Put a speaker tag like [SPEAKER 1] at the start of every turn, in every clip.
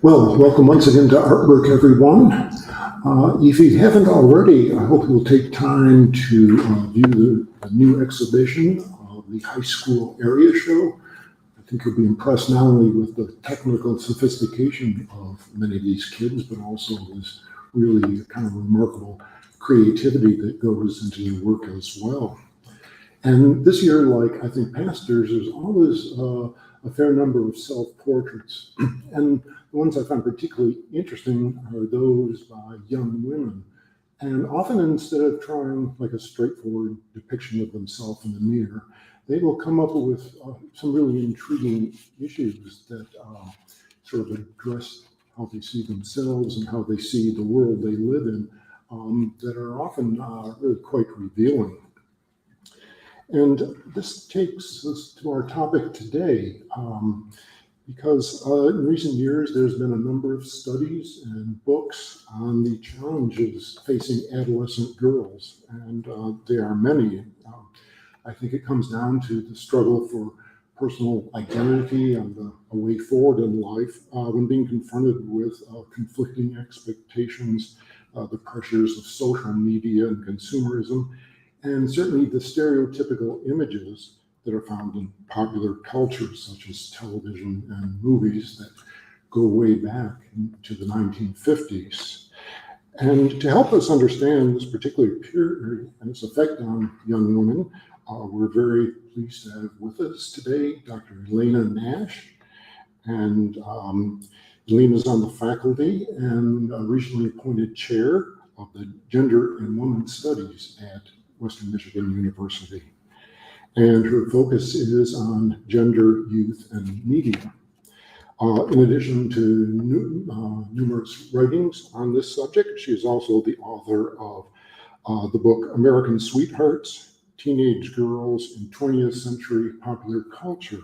[SPEAKER 1] Well, welcome once again to ARTbreak, everyone. If you haven't already, I hope you'll take time to view the new exhibition of the high school area show. I think you'll be impressed not only with the technical sophistication of many of these kids, but also this really kind of remarkable creativity that goes into your work as well. And this year, like I think past years, there's always a fair number of self-portraits. And the ones I find particularly interesting are those by young women. And often instead of trying like a straightforward depiction of themselves in the mirror, they will come up with some really intriguing issues that sort of address how they see themselves and how they see the world they live in that are often really quite revealing. And this takes us to our topic today, because in recent years, there's been a number of studies and books on the challenges facing adolescent girls, and there are many. I think it comes down to the struggle for personal identity and a way forward in life when being confronted with conflicting expectations, the pressures of social media and consumerism, and certainly the stereotypical images that are found in popular culture, such as television and movies that go way back to the 1950s. And to help us understand this particular period and its effect on young women, we're very pleased to have with us today Dr. Ilana Nash. And Ilana is on the faculty and recently appointed chair of the Gender and Women's Studies at Western Michigan University. And her focus is on gender, youth, and media. In addition to numerous writings on this subject, she is also the author of the book American Sweethearts, Teenage Girls in 20th-Century Popular Culture.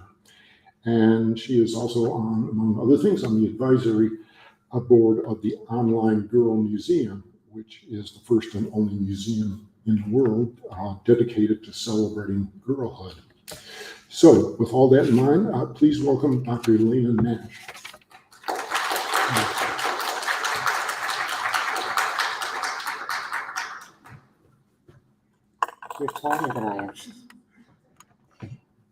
[SPEAKER 1] And she is also on, among other things, on the advisory board of the Online Girl Museum, which is the first and only museum in the world dedicated to celebrating girlhood. So with all that in mind, please welcome Dr. Ilana Nash.
[SPEAKER 2] You're taller than I am.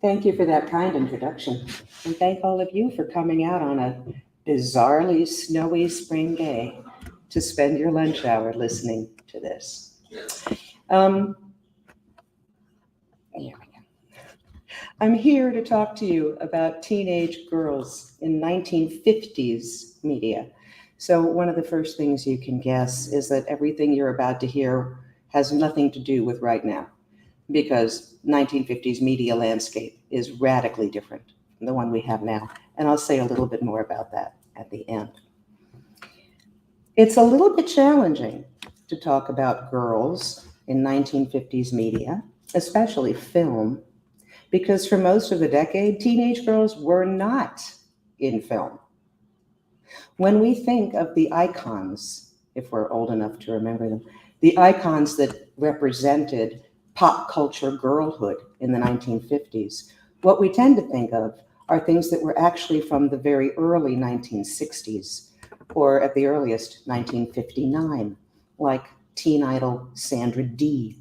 [SPEAKER 2] Thank you for that kind introduction. And thank all of you for coming out on a bizarrely snowy spring day to spend your lunch hour listening to this. Here we go. I'm here to talk to you about teenage girls in 1950s media. So one of the first things you can guess is that everything you're about to hear has nothing to do with right now, because 1950s media landscape is radically different from the one we have now. And I'll say a little bit more about that at the end. It's a little bit challenging to talk about girls in 1950s media, especially film, because for most of the decade, teenage girls were not in film. When we think of the icons, if we're old enough to remember them, the icons that represented pop culture girlhood in the 1950s, what we tend to think of are things that were actually from the very early 1960s, or at the earliest 1959, like teen idol Sandra Dee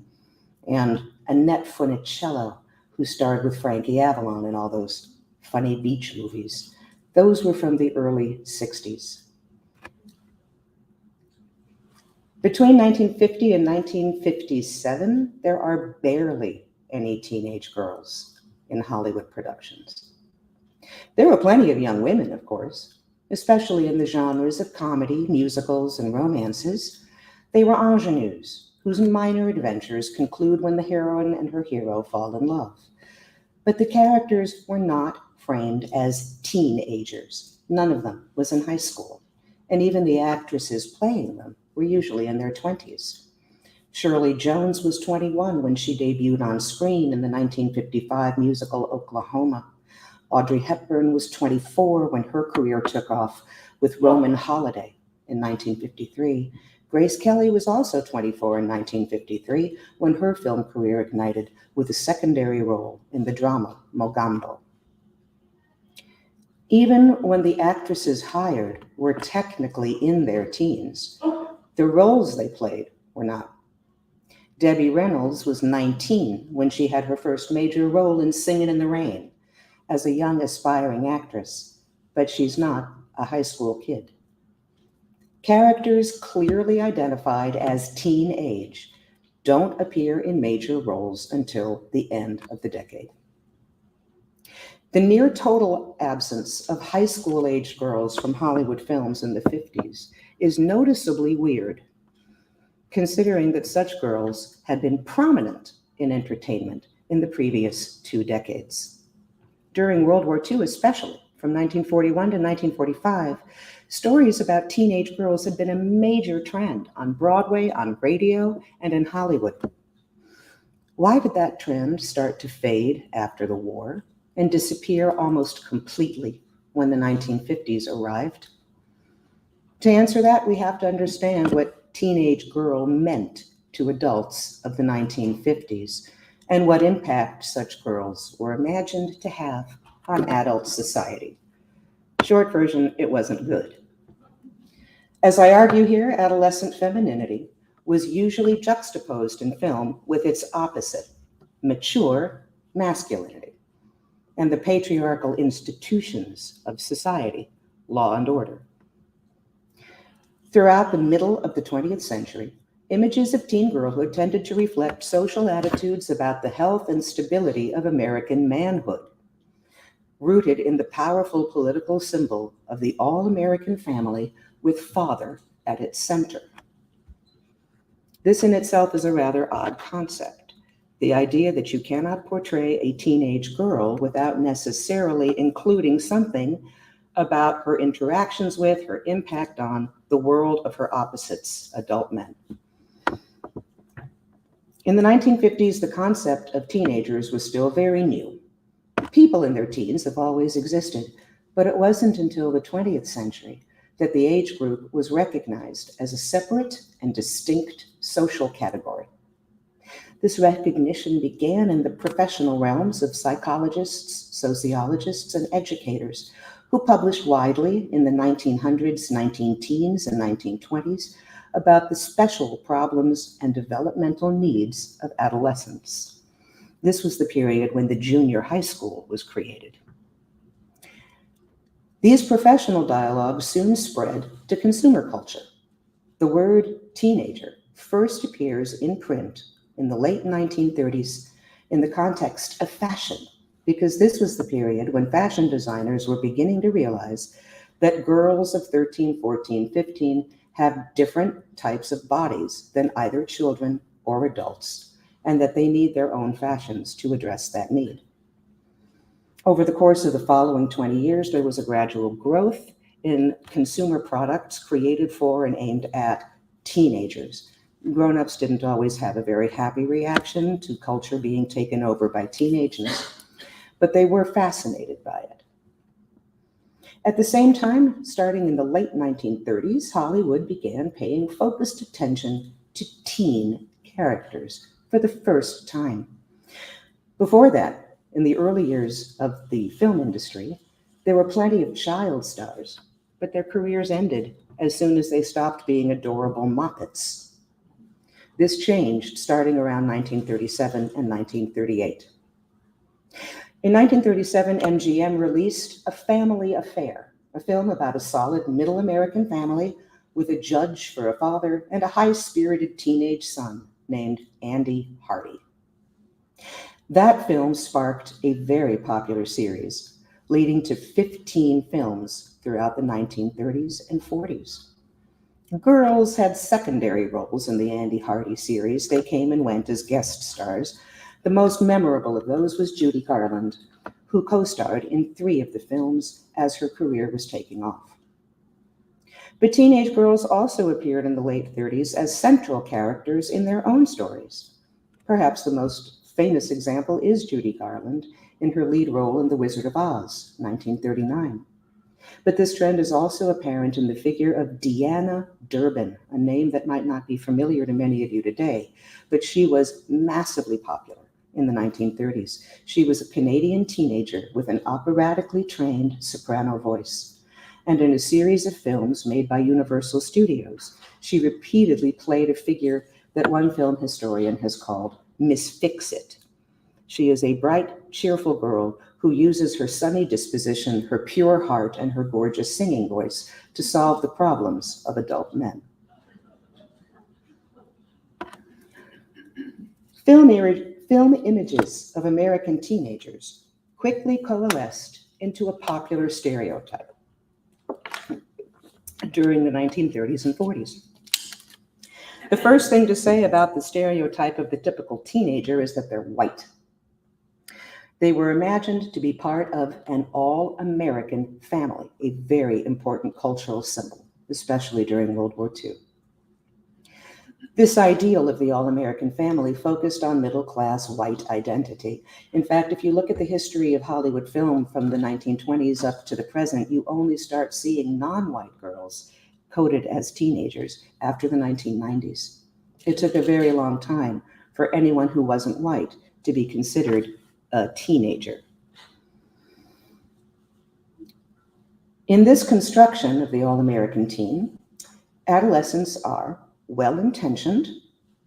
[SPEAKER 2] and Annette Funicello, who starred with Frankie Avalon in all those funny beach movies. Those were from the early 60s. Between 1950 and 1957, there are barely any teenage girls in Hollywood productions. There were plenty of young women, of course, especially in the genres of comedy, musicals, and romances. They were ingenues, whose minor adventures conclude when the heroine and her hero fall in love. But the characters were not framed as teenagers. None of them was in high school, and even the actresses playing them were usually in their 20s. Shirley Jones was 21 when she debuted on screen in the 1955 musical Oklahoma. Audrey Hepburn was 24 when her career took off with Roman Holiday in 1953. Grace Kelly was also 24 in 1953 when her film career ignited with a secondary role in the drama Mogambo. Even when the actresses hired were technically in their teens, the roles they played were not. Debbie Reynolds was 19 when she had her first major role in Singin' in the Rain as a young aspiring actress, but she's not a high school kid. Characters clearly identified as teen age don't appear in major roles until the end of the decade. The near total absence of high school-aged girls from Hollywood films in the 50s is noticeably weird, considering that such girls had been prominent in entertainment in the previous 2 decades. During World War II especially, from 1941 to 1945, stories about teenage girls had been a major trend on Broadway, on radio, and in Hollywood. Why did that trend start to fade after the war and disappear almost completely when the 1950s arrived? To answer that, we have to understand what teenage girl meant to adults of the 1950s and what impact such girls were imagined to have on adult society. Short version, it wasn't good. As I argue here, adolescent femininity was usually juxtaposed in film with its opposite, mature masculinity, and the patriarchal institutions of society, law and order. Throughout the middle of the 20th century, images of teen girlhood tended to reflect social attitudes about the health and stability of American manhood, rooted in the powerful political symbol of the all-American family with father at its center. This in itself is a rather odd concept, the idea that you cannot portray a teenage girl without necessarily including something about her interactions with, her impact on the world of her opposites, adult men. In the 1950s, the concept of teenagers was still very new. People in their teens have always existed, but it wasn't until the 20th century that the age group was recognized as a separate and distinct social category. This recognition began in the professional realms of psychologists, sociologists, and educators who published widely in the 1900s, 19-teens, and 1920s about the special problems and developmental needs of adolescents. This was the period when the junior high school was created. These professional dialogues soon spread to consumer culture. The word teenager first appears in print in the late 1930s in the context of fashion, because this was the period when fashion designers were beginning to realize that girls of 13, 14, 15 have different types of bodies than either children or adults, and that they need their own fashions to address that need. Over the course of the following 20 years, there was a gradual growth in consumer products created for and aimed at teenagers. Grown-ups didn't always have a very happy reaction to culture being taken over by teenagers, but they were fascinated by it. At the same time, starting in the late 1930s, Hollywood began paying focused attention to teen characters for the first time. Before that, in the early years of the film industry, there were plenty of child stars, but their careers ended as soon as they stopped being adorable moppets. This changed starting around 1937 and 1938. In 1937, MGM released A Family Affair, a film about a solid middle American family with a judge for a father and a high-spirited teenage son named Andy Hardy. That film sparked a very popular series, leading to 15 films throughout the 1930s and 40s. Girls had secondary roles in the Andy Hardy series. They came and went as guest stars. The most memorable of those was Judy Garland, who co-starred in 3 of the films as her career was taking off. But teenage girls also appeared in the late 30s as central characters in their own stories. Perhaps the most famous example is Judy Garland in her lead role in The Wizard of Oz, 1939. But this trend is also apparent in the figure of Deanna Durbin, a name that might not be familiar to many of you today, but she was massively popular in the 1930s. She was a Canadian teenager with an operatically trained soprano voice. And in a series of films made by Universal Studios, she repeatedly played a figure that one film historian has called Miss Fix-It. She is a bright, cheerful girl who uses her sunny disposition, her pure heart, and her gorgeous singing voice to solve the problems of adult men. Film images of American teenagers quickly coalesced into a popular stereotype during the 1930s and 40s. The first thing to say about the stereotype of the typical teenager is that they're white. They were imagined to be part of an all-American family, a very important cultural symbol, especially during World War II. This ideal of the all-American family focused on middle-class white identity. In fact, if you look at the history of Hollywood film from the 1920s up to the present, you only start seeing non-white girls coded as teenagers after the 1990s. It took a very long time for anyone who wasn't white to be considered a teenager. In this construction of the all-American teen, adolescents are well-intentioned,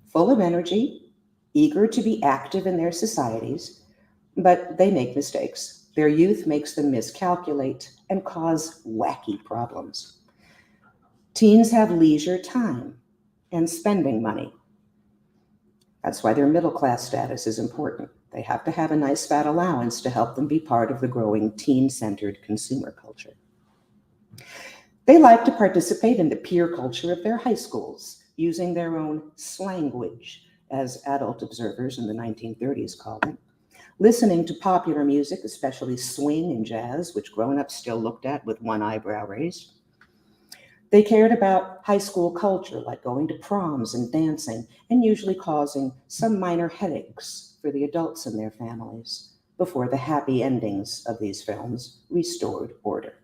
[SPEAKER 2] full of energy, eager to be active in their societies, but they make mistakes. Their youth makes them miscalculate and cause wacky problems. Teens have leisure time and spending money. That's why their middle-class status is important. They have to have a nice fat allowance to help them be part of the growing teen-centered consumer culture. They like to participate in the peer culture of their high schools, using their own slanguage, as adult observers in the 1930s called it, listening to popular music, especially swing and jazz, which grown-ups still looked at with one eyebrow raised. They cared about high school culture, like going to proms and dancing, and usually causing some minor headaches for the adults in their families before the happy endings of these films restored order.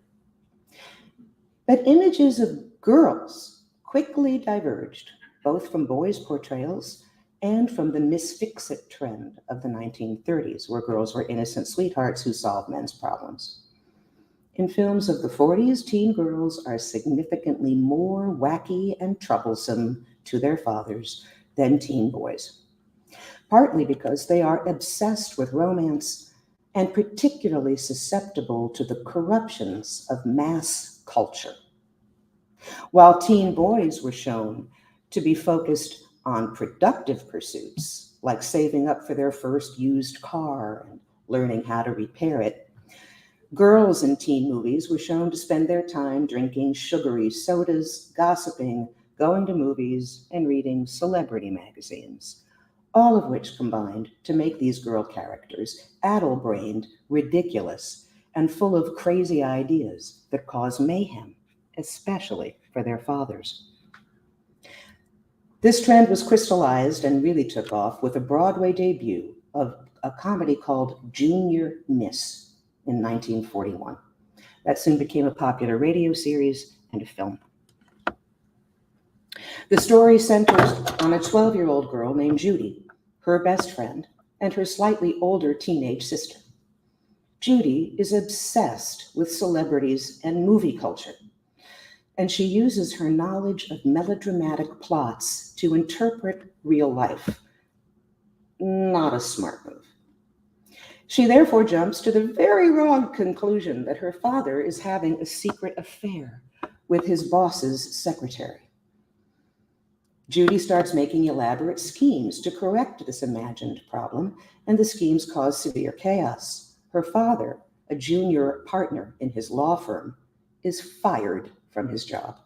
[SPEAKER 2] But images of girls quickly diverged, both from boys' portrayals and from the Miss Fix-It trend of the 1930s, where girls were innocent sweethearts who solved men's problems. In films of the 40s, teen girls are significantly more wacky and troublesome to their fathers than teen boys, partly because they are obsessed with romance and particularly susceptible to the corruptions of mass culture. While teen boys were shown to be focused on productive pursuits, like saving up for their first used car and learning how to repair it, girls in teen movies were shown to spend their time drinking sugary sodas, gossiping, going to movies, and reading celebrity magazines, all of which combined to make these girl characters addle-brained, ridiculous, and full of crazy ideas that cause mayhem, especially for their fathers. This trend was crystallized and really took off with a Broadway debut of a comedy called Junior Miss in 1941. That soon became a popular radio series and a film. The story centers on a 12-year-old girl named Judy, her best friend, and her slightly older teenage sister. Judy is obsessed with celebrities and movie culture, and she uses her knowledge of melodramatic plots to interpret real life. Not a smart move. She therefore jumps to the very wrong conclusion that her father is having a secret affair with his boss's secretary. Judy starts making elaborate schemes to correct this imagined problem, and the schemes cause severe chaos. Her father, a junior partner in his law firm, is fired from his job.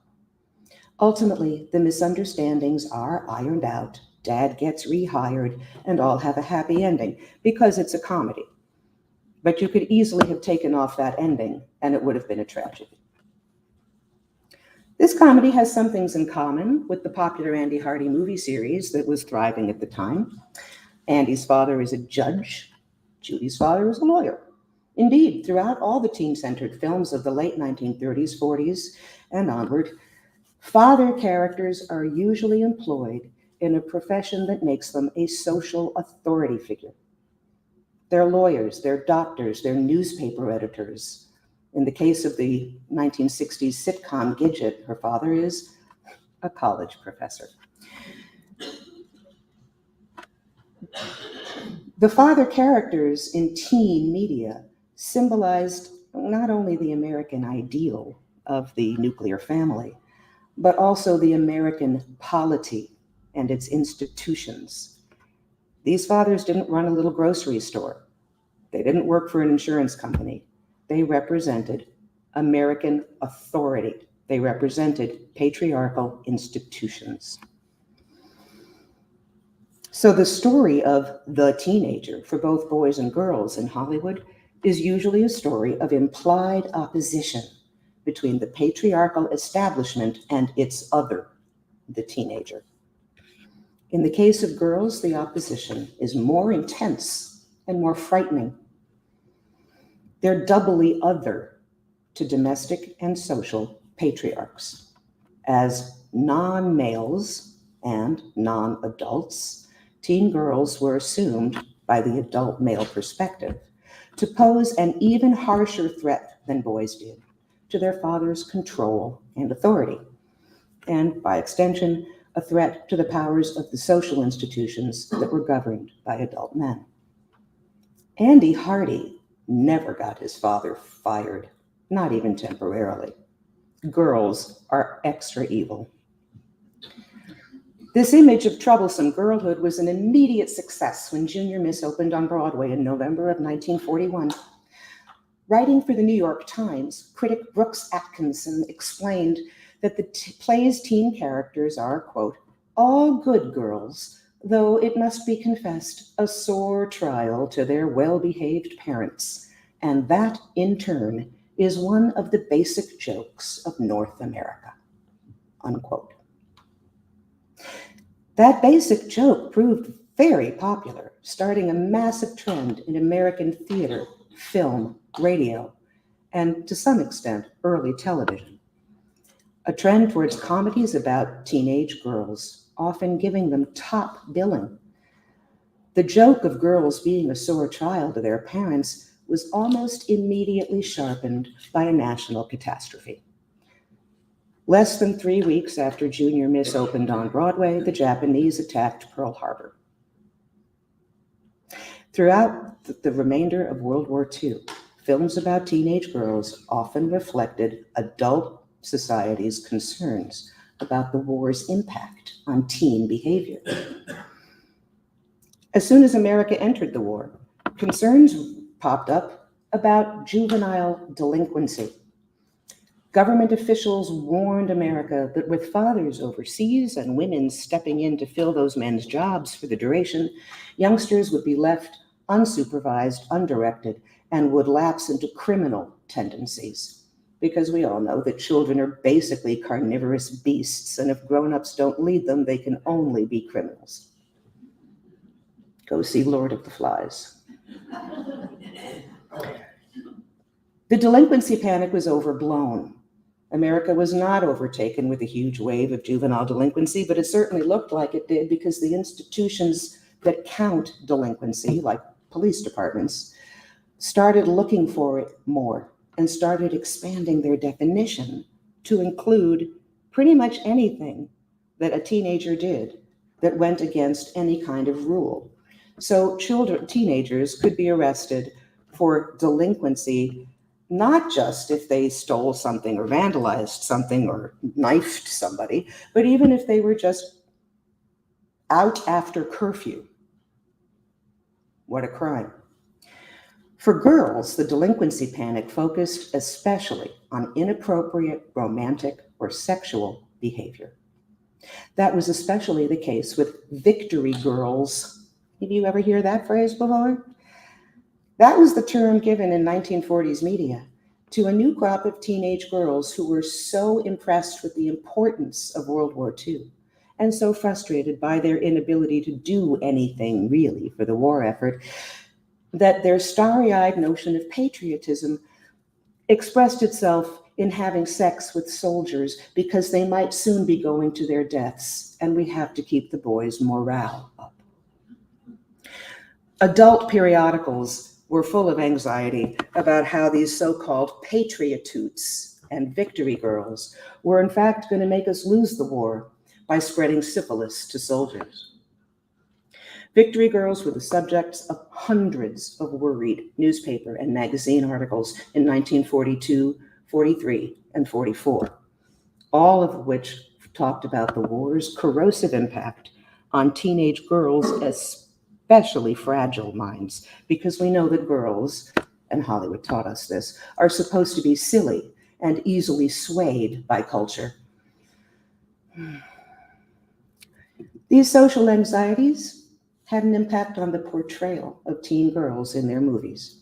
[SPEAKER 2] Ultimately, the misunderstandings are ironed out, Dad gets rehired, and all have a happy ending because it's a comedy. But you could easily have taken off that ending, and it would have been a tragedy. This comedy has some things in common with the popular Andy Hardy movie series that was thriving at the time. Andy's father is a judge. Judy's father is a lawyer. Indeed, throughout all the teen-centered films of the late 1930s, 40s, and onward, father characters are usually employed in a profession that makes them a social authority figure. They're lawyers, they're doctors, they're newspaper editors. In the case of the 1960s sitcom Gidget, her father is a college professor. The father characters in teen media symbolized not only the American ideal of the nuclear family, but also the American polity and its institutions. These fathers didn't run a little grocery store. They didn't work for an insurance company. They represented American authority. They represented patriarchal institutions. So the story of the teenager for both boys and girls in Hollywood is usually a story of implied opposition between the patriarchal establishment and its other, the teenager. In the case of girls, the opposition is more intense and more frightening. They're doubly other to domestic and social patriarchs. As non-males and non-adults, teen girls were assumed by the adult male perspective to pose an even harsher threat than boys did to their father's control and authority, and by extension, a threat to the powers of the social institutions that were governed by adult men. Andy Hardy never got his father fired, not even temporarily. Girls are extra evil. This image of troublesome girlhood was an immediate success when Junior Miss opened on Broadway in November of 1941. Writing for the New York Times, critic Brooks Atkinson explained that the play's teen characters are, quote, all good girls, though it must be confessed, a sore trial to their well-behaved parents, and that, in turn, is one of the basic jokes of North America, unquote. That basic joke proved very popular, starting a massive trend in American theater, film, radio, and to some extent, early television. A trend towards comedies about teenage girls, often giving them top billing. The joke of girls being a sore trial to their parents was almost immediately sharpened by a national catastrophe. Less than 3 weeks after Junior Miss opened on Broadway, the Japanese attacked Pearl Harbor. Throughout the remainder of World War II, films about teenage girls often reflected adult society's concerns about the war's impact on teen behavior. As soon as America entered the war, concerns popped up about juvenile delinquency. Government officials warned America that with fathers overseas and women stepping in to fill those men's jobs for the duration, youngsters would be left unsupervised, undirected, and would lapse into criminal tendencies. Because we all know that children are basically carnivorous beasts, and if grown-ups don't lead them, they can only be criminals. Go see Lord of the Flies. The delinquency panic was overblown. America was not overtaken with a huge wave of juvenile delinquency, but it certainly looked like it did because the institutions that count delinquency, like police departments, started looking for it more and started expanding their definition to include pretty much anything that a teenager did that went against any kind of rule. So teenagers could be arrested for delinquency, not just if they stole something or vandalized something or knifed somebody, but even if they were just out after curfew. What a crime. For girls, the delinquency panic focused especially on inappropriate romantic or sexual behavior. That was especially the case with victory girls. Did you ever hear that phrase before? That was the term given in 1940s media to a new crop of teenage girls who were so impressed with the importance of World War II and so frustrated by their inability to do anything really for the war effort that their starry-eyed notion of patriotism expressed itself in having sex with soldiers because they might soon be going to their deaths, and we have to keep the boys' morale up. Adult periodicals were full of anxiety about how these so-called patriotutes and victory girls were in fact going to make us lose the war by spreading syphilis to soldiers. Victory girls were the subjects of hundreds of worried newspaper and magazine articles in 1942, 43, and 44, all of which talked about the war's corrosive impact on teenage girls, especially fragile minds, because we know that girls, and Hollywood taught us this, are supposed to be silly and easily swayed by culture. These social anxieties had an impact on the portrayal of teen girls in their movies.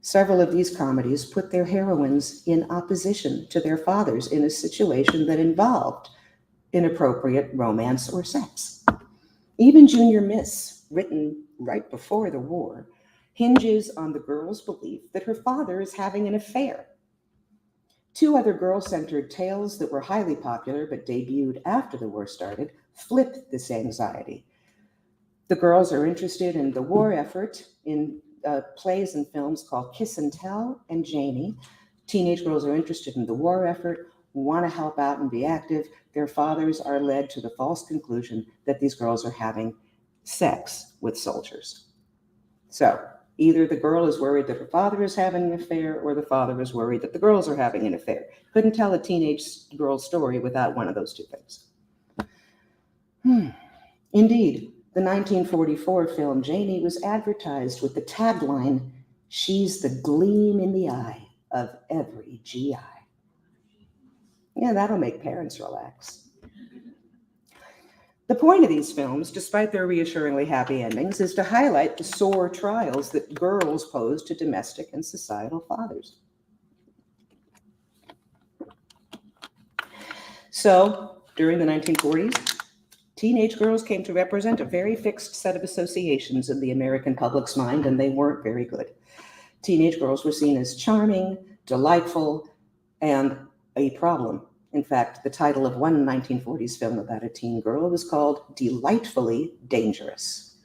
[SPEAKER 2] Several of these comedies put their heroines in opposition to their fathers in a situation that involved inappropriate romance or sex. Even Junior Miss, written right before the war, hinges on the girl's belief that her father is having an affair. Two other girl-centered tales that were highly popular but debuted after the war started flipped this anxiety. The girls are interested in the war effort in plays and films called Kiss and Tell and Janie. Teenage girls are interested in the war effort, want to help out and be active. Their fathers are led to the false conclusion that these girls are having sex with soldiers. So either the girl is worried that her father is having an affair or the father is worried that the girls are having an affair. Couldn't tell a teenage girl's story without one of those two things. Indeed, the 1944 film Janie was advertised with the tagline, "She's the gleam in the eye of every GI." Yeah, that'll make parents relax. The point of these films, despite their reassuringly happy endings, is to highlight the sore trials that girls pose to domestic and societal fathers. So, during the 1940s, teenage girls came to represent a very fixed set of associations in the American public's mind, and they weren't very good. Teenage girls were seen as charming, delightful, and a problem. In fact, the title of one 1940s film about a teen girl was called Delightfully Dangerous.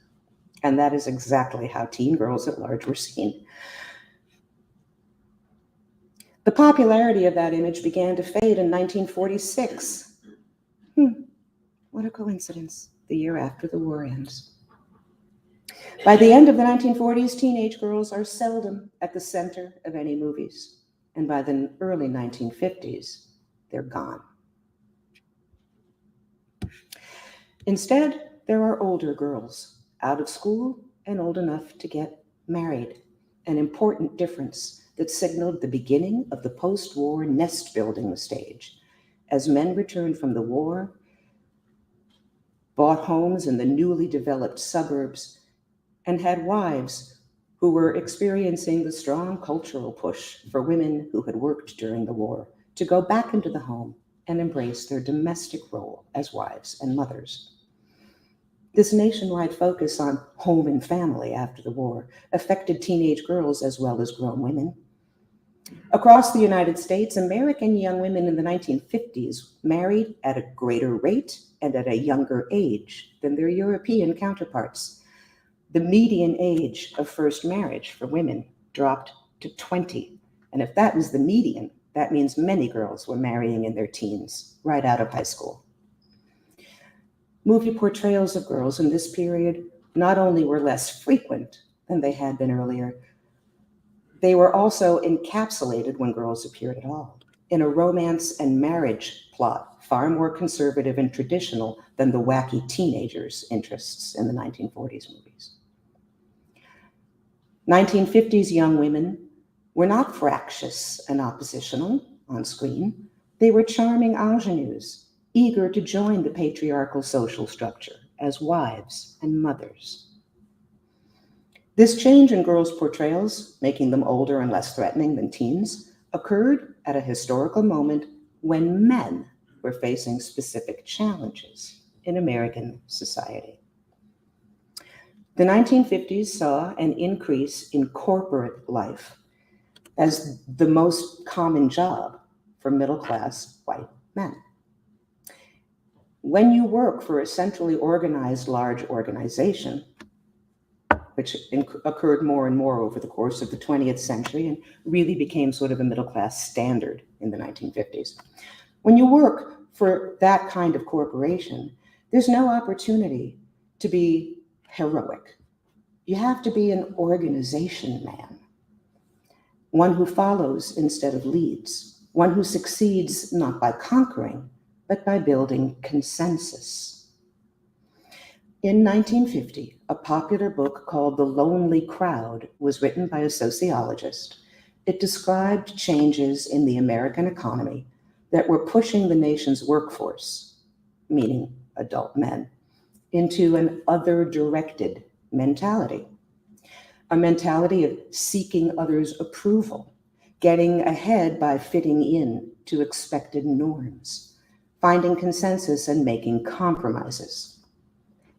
[SPEAKER 2] And that is exactly how teen girls at large were seen. The popularity of that image began to fade in 1946. What a coincidence, the year after the war ends. By the end of the 1940s, teenage girls are seldom at the center of any movies. And by the early 1950s, they're gone. Instead, there are older girls, out of school and old enough to get married, an important difference that signaled the beginning of the post-war nest-building stage, as men returned from the war, bought homes in the newly developed suburbs, and had wives who were experiencing the strong cultural push for women who had worked during the war to go back into the home and embrace their domestic role as wives and mothers. This nationwide focus on home and family after the war affected teenage girls as well as grown women. Across the United States, American young women in the 1950s married at a greater rate and at a younger age than their European counterparts. The median age of first marriage for women dropped to 20. And if that was the median, that means many girls were marrying in their teens, right out of high school. Movie portrayals of girls in this period not only were less frequent than they had been earlier, they were also encapsulated, when girls appeared at all, in a romance and marriage plot far more conservative and traditional than the wacky teenagers' interests in the 1940s movies. 1950s young women were not fractious and oppositional on screen. They were charming ingenues, eager to join the patriarchal social structure as wives and mothers. This change in girls' portrayals, making them older and less threatening than teens, occurred at a historical moment when men were facing specific challenges in American society. The 1950s saw an increase in corporate life as the most common job for middle-class white men. When you work for a centrally organized large organization, which occurred more and more over the course of the 20th century and really became sort of a middle-class standard in the 1950s. When you work for that kind of corporation, there's no opportunity to be heroic. You have to be an organization man, one who follows instead of leads, one who succeeds not by conquering, but by building consensus. In 1950, a popular book called The Lonely Crowd was written by a sociologist. It described changes in the American economy that were pushing the nation's workforce, meaning adult men, into an other-directed mentality, a mentality of seeking others' approval, getting ahead by fitting in to expected norms, finding consensus and making compromises.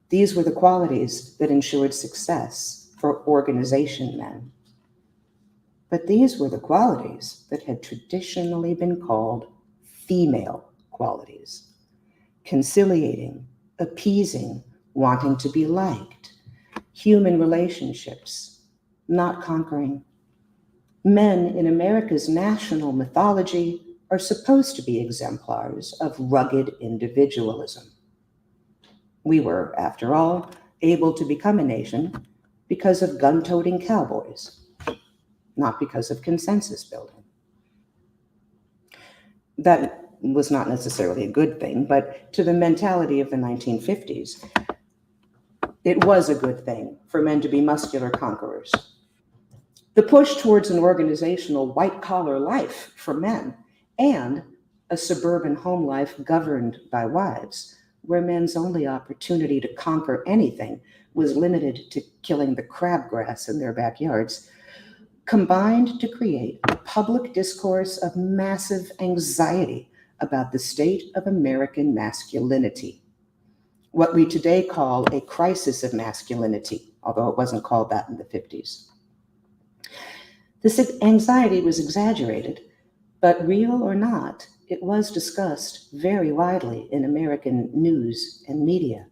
[SPEAKER 2] These were the qualities that ensured success for organization men. But these were the qualities that had traditionally been called female qualities: conciliating, appeasing, wanting to be liked, human relationships, not conquering. Men in America's national mythology are supposed to be exemplars of rugged individualism. We were, after all, able to become a nation because of gun-toting cowboys, not because of consensus building. That was not necessarily a good thing, but to the mentality of the 1950s, it was a good thing for men to be muscular conquerors. The push towards an organizational white-collar life for men and a suburban home life governed by wives, where men's only opportunity to conquer anything was limited to killing the crabgrass in their backyards, combined to create a public discourse of massive anxiety about the state of American masculinity, what we today call a crisis of masculinity, although it wasn't called that in the 50s. This anxiety was exaggerated, but real or not, it was discussed very widely in American news and media,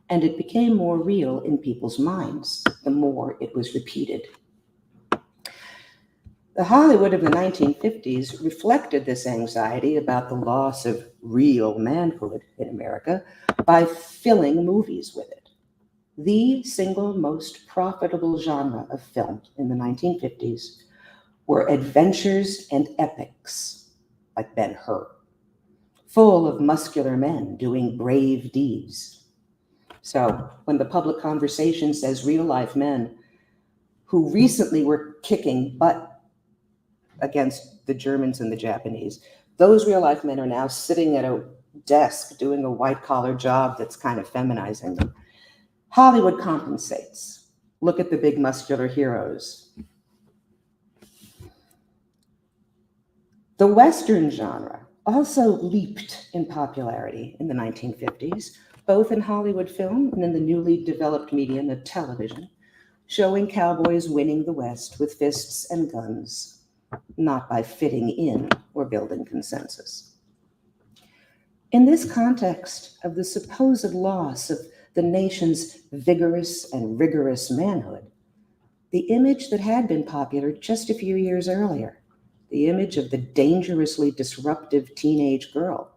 [SPEAKER 2] and it became more real in people's minds the more it was repeated. The Hollywood of the 1950s reflected this anxiety about the loss of real manhood in America by filling movies with it. The single most profitable genre of film in the 1950s were adventures and epics, like Ben-Hur, full of muscular men doing brave deeds. So when the public conversation says real-life men who recently were kicking butt against the Germans and the Japanese, those real-life men are now sitting at a desk doing a white-collar job that's kind of feminizing them. Hollywood compensates. Look at the big muscular heroes. The Western genre also leaped in popularity in the 1950s, both in Hollywood film and in the newly developed medium of television, showing cowboys winning the West with fists and guns, not by fitting in or building consensus. In this context of the supposed loss of the nation's vigorous and rigorous manhood, the image that had been popular just a few years earlier, the image of the dangerously disruptive teenage girl,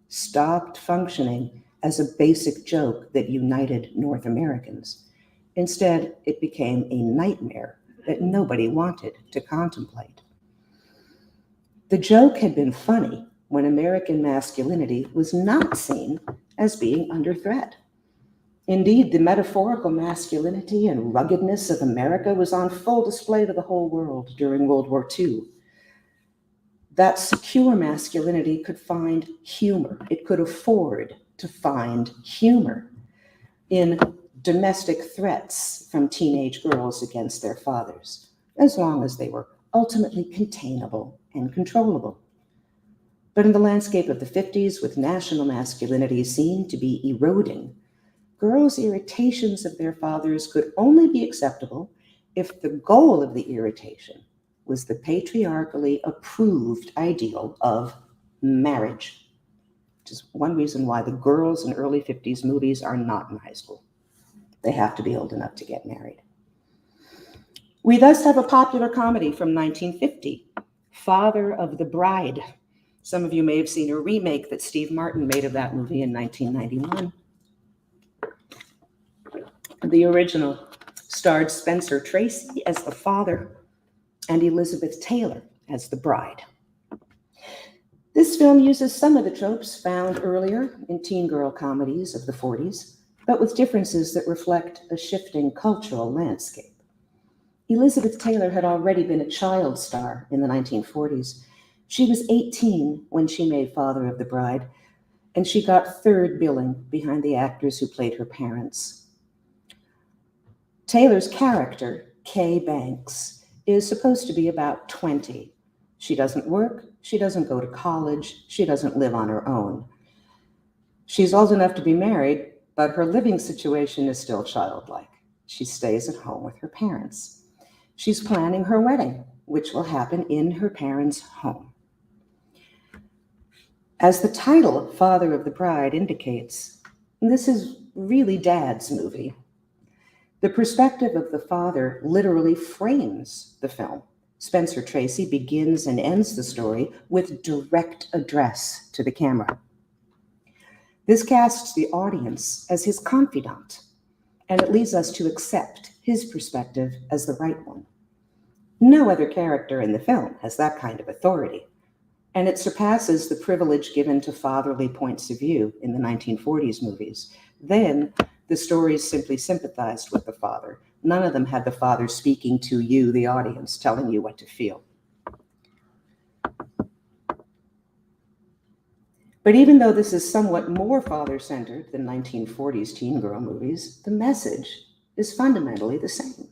[SPEAKER 2] stopped functioning as a basic joke that united North Americans. Instead, it became a nightmare that nobody wanted to contemplate. The joke had been funny when American masculinity was not seen as being under threat. Indeed, the metaphorical masculinity and ruggedness of America was on full display to the whole world during World War II. That secure masculinity could find humor. It could afford to find humor in domestic threats from teenage girls against their fathers, as long as they were ultimately containable and controllable. But in the landscape of the 50s, with national masculinity seen to be eroding, girls' irritations of their fathers could only be acceptable if the goal of the irritation was the patriarchally approved ideal of marriage, which is one reason why the girls in early 50s movies are not in high school. They have to be old enough to get married. We thus have a popular comedy from 1950, Father of the Bride. Some of you may have seen a remake that Steve Martin made of that movie in 1991. The original starred Spencer Tracy as the father and Elizabeth Taylor as the bride. This film uses some of the tropes found earlier in teen girl comedies of the 40s, but with differences that reflect a shifting cultural landscape. Elizabeth Taylor had already been a child star in the 1940s. She was 18 when she made Father of the Bride, and she got third billing behind the actors who played her parents. Taylor's character, Kay Banks, is supposed to be about 20. She doesn't work, she doesn't go to college, she doesn't live on her own. She's old enough to be married, but her living situation is still childlike. She stays at home with her parents. She's planning her wedding, which will happen in her parents' home. As the title, Father of the Bride, indicates, this is really Dad's movie. The perspective of the father literally frames the film. Spencer Tracy begins and ends the story with direct address to the camera. This casts the audience as his confidant, and it leads us to accept his perspective as the right one. No other character in the film has that kind of authority, and it surpasses the privilege given to fatherly points of view in the 1940s movies. Then, the stories simply sympathized with the father. None of them had the father speaking to you, the audience, telling you what to feel. But even though this is somewhat more father-centered than 1940s teen girl movies, the message is fundamentally the same.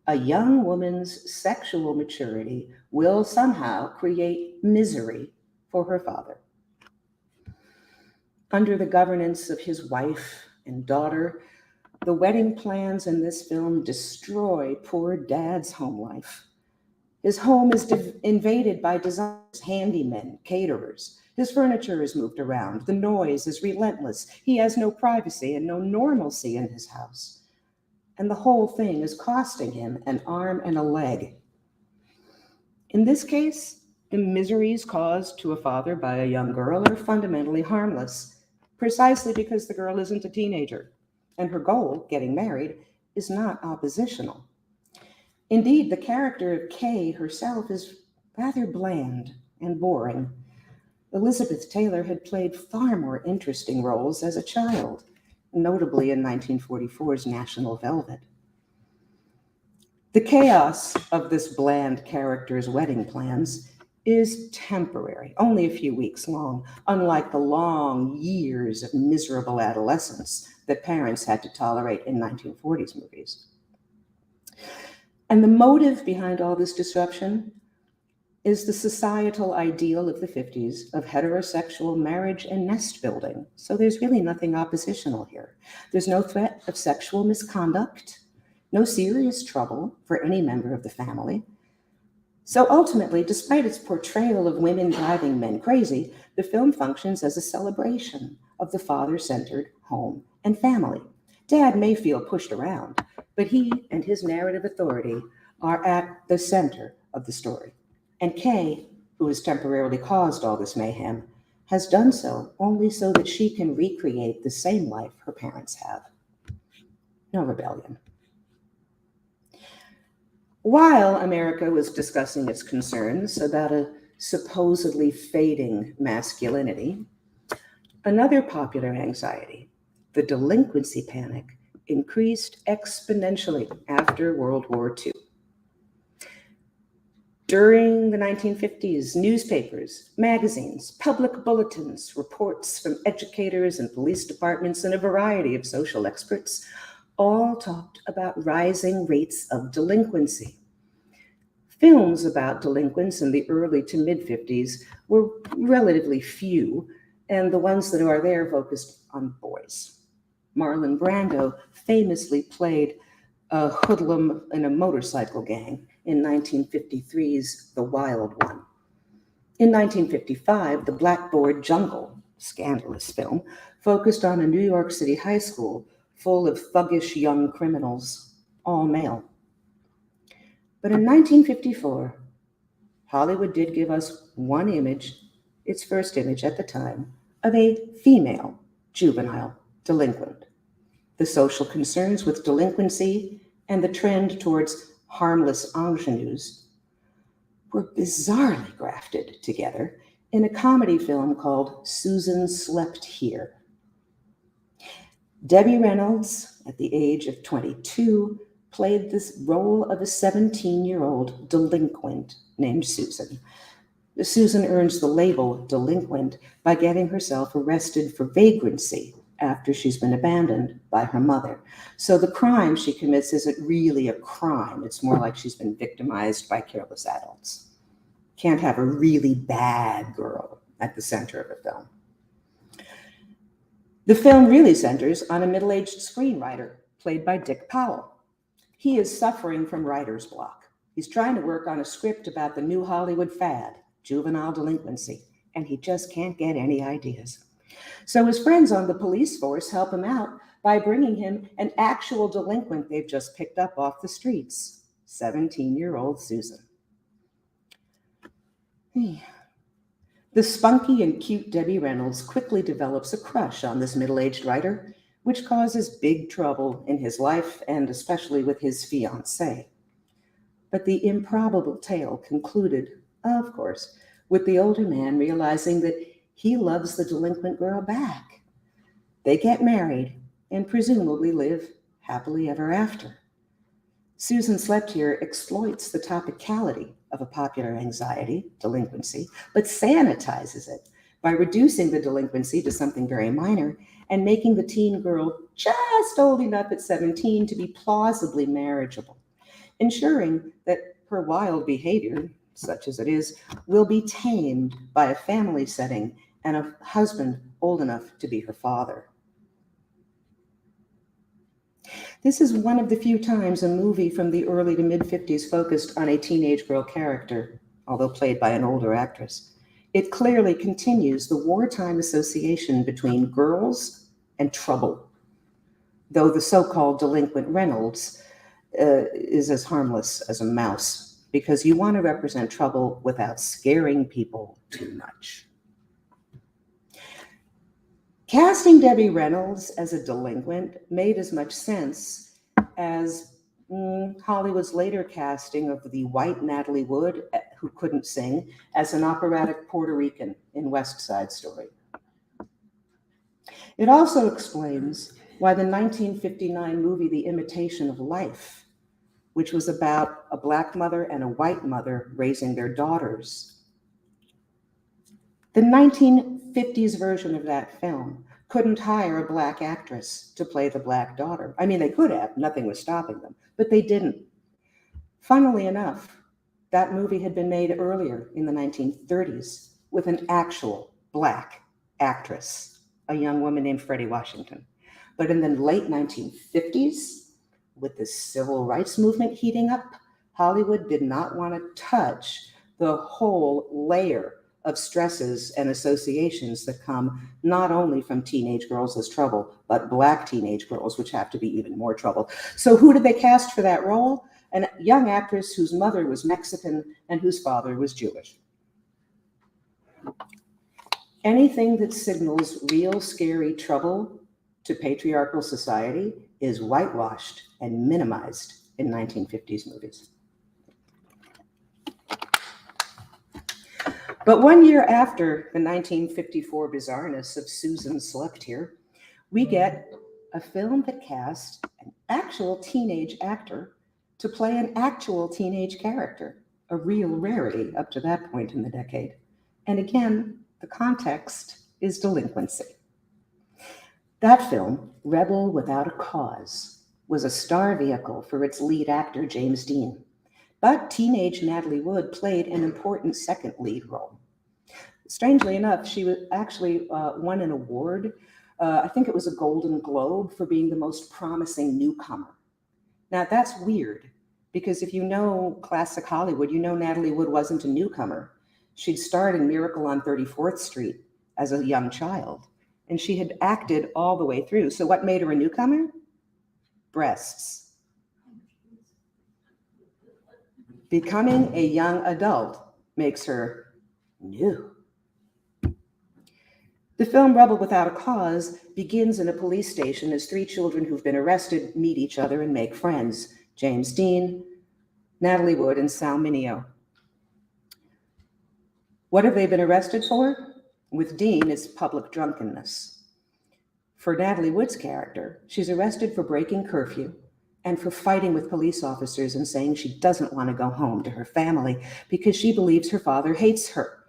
[SPEAKER 2] A young woman's sexual maturity will somehow create misery for her father. Under the governance of his wife and daughter, the wedding plans in this film destroy poor Dad's home life. His home is invaded by designers, handymen, caterers. His furniture is moved around. The noise is relentless. He has no privacy and no normalcy in his house. And the whole thing is costing him an arm and a leg. In this case, the miseries caused to a father by a young girl are fundamentally harmless, precisely because the girl isn't a teenager, and her goal, getting married, is not oppositional. Indeed, the character of Kay herself is rather bland and boring. Elizabeth Taylor had played far more interesting roles as a child, notably in 1944's National Velvet. The chaos of this bland character's wedding plans is temporary, only a few weeks long, unlike the long years of miserable adolescence that parents had to tolerate in 1940s movies. And the motive behind all this disruption is the societal ideal of the 50s of heterosexual marriage and nest building. So there's really nothing oppositional here. There's no threat of sexual misconduct, no serious trouble for any member of the family. So ultimately, despite its portrayal of women driving men crazy, the film functions as a celebration of the father-centered home and family. Dad may feel pushed around, but he and his narrative authority are at the center of the story. And Kay, who has temporarily caused all this mayhem, has done so only so that she can recreate the same life her parents have. No rebellion. While America was discussing its concerns about a supposedly fading masculinity, another popular anxiety, the delinquency panic, increased exponentially after World War II. During the 1950s, newspapers, magazines, public bulletins, reports from educators and police departments, and a variety of social experts all talked about rising rates of delinquency. Films about delinquents in the early to mid-50s were relatively few, and the ones that are there focused on boys. Marlon Brando famously played a hoodlum in a motorcycle gang in 1953's The Wild One. In 1955, The Blackboard Jungle, scandalous film, focused on a New York City high school full of thuggish young criminals, all male. But in 1954, Hollywood did give us one image, its first image at the time, of a female juvenile delinquent. The social concerns with delinquency and the trend towards harmless ingenues were bizarrely grafted together in a comedy film called Susan Slept Here. Debbie Reynolds, at the age of 22, played this role of a 17-year-old delinquent named Susan. Susan earns the label delinquent by getting herself arrested for vagrancy after she's been abandoned by her mother. So the crime she commits isn't really a crime. It's more like she's been victimized by careless adults. Can't have a really bad girl at the center of a film. The film really centers on a middle-aged screenwriter played by Dick Powell. He is suffering from writer's block. He's trying to work on a script about the new Hollywood fad, juvenile delinquency, and he just can't get any ideas. So his friends on the police force help him out by bringing him an actual delinquent they've just picked up off the streets, 17-year-old Susan. The spunky and cute Debbie Reynolds quickly develops a crush on this middle-aged writer, which causes big trouble in his life and especially with his fiancée. But the improbable tale concluded, of course, with the older man realizing that he loves the delinquent girl back. They get married and presumably live happily ever after. Susan Slept Here exploits the topicality of a popular anxiety, delinquency, but sanitizes it by reducing the delinquency to something very minor and making the teen girl just old enough at 17 to be plausibly marriageable, ensuring that her wild behavior, such as it is, will be tamed by a family setting and a husband old enough to be her father. This is one of the few times a movie from the early to mid-50s focused on a teenage girl character, although played by an older actress. It clearly continues the wartime association between girls and trouble, though the so-called delinquent Reynolds is as harmless as a mouse, because you want to represent trouble without scaring people too much. Casting Debbie Reynolds as a delinquent made as much sense as Hollywood's later casting of the white Natalie Wood, who couldn't sing, as an operatic Puerto Rican in West Side Story. It also explains why the 1959 movie The Imitation of Life, which was about a Black mother and a white mother raising their daughters, the 1950s version of that film couldn't hire a Black actress to play the Black daughter. I mean, they could have, nothing was stopping them, but they didn't. Funnily enough, that movie had been made earlier in the 1930s with an actual Black actress, a young woman named Freddie Washington. But in the late 1950s, with the civil rights movement heating up, Hollywood did not want to touch the whole layer of stresses and associations that come not only from teenage girls as trouble, but Black teenage girls, which have to be even more trouble. So who did they cast for that role? A young actress whose mother was Mexican and whose father was Jewish. Anything that signals real scary trouble to patriarchal society is whitewashed and minimized in 1950s movies. But 1 year after the 1954 bizarreness of Susan Slept Here, we get a film that cast an actual teenage actor to play an actual teenage character, a real rarity up to that point in the decade. And again, the context is delinquency. That film, Rebel Without a Cause, was a star vehicle for its lead actor, James Dean. But teenage Natalie Wood played an important second lead role. Strangely enough, she actually won an award. I think it was a Golden Globe for being the most promising newcomer. Now that's weird, because if you know classic Hollywood, you know Natalie Wood wasn't a newcomer. She'd starred in Miracle on 34th Street as a young child, and she had acted all the way through. So what made her a newcomer? Breasts. Becoming a young adult makes her new. The film Rebel Without a Cause begins in a police station as three children who've been arrested meet each other and make friends: James Dean, Natalie Wood, and Sal Mineo. What have they been arrested for? With Dean, it's public drunkenness. For Natalie Wood's character, she's arrested for breaking curfew and for fighting with police officers and saying she doesn't want to go home to her family because she believes her father hates her.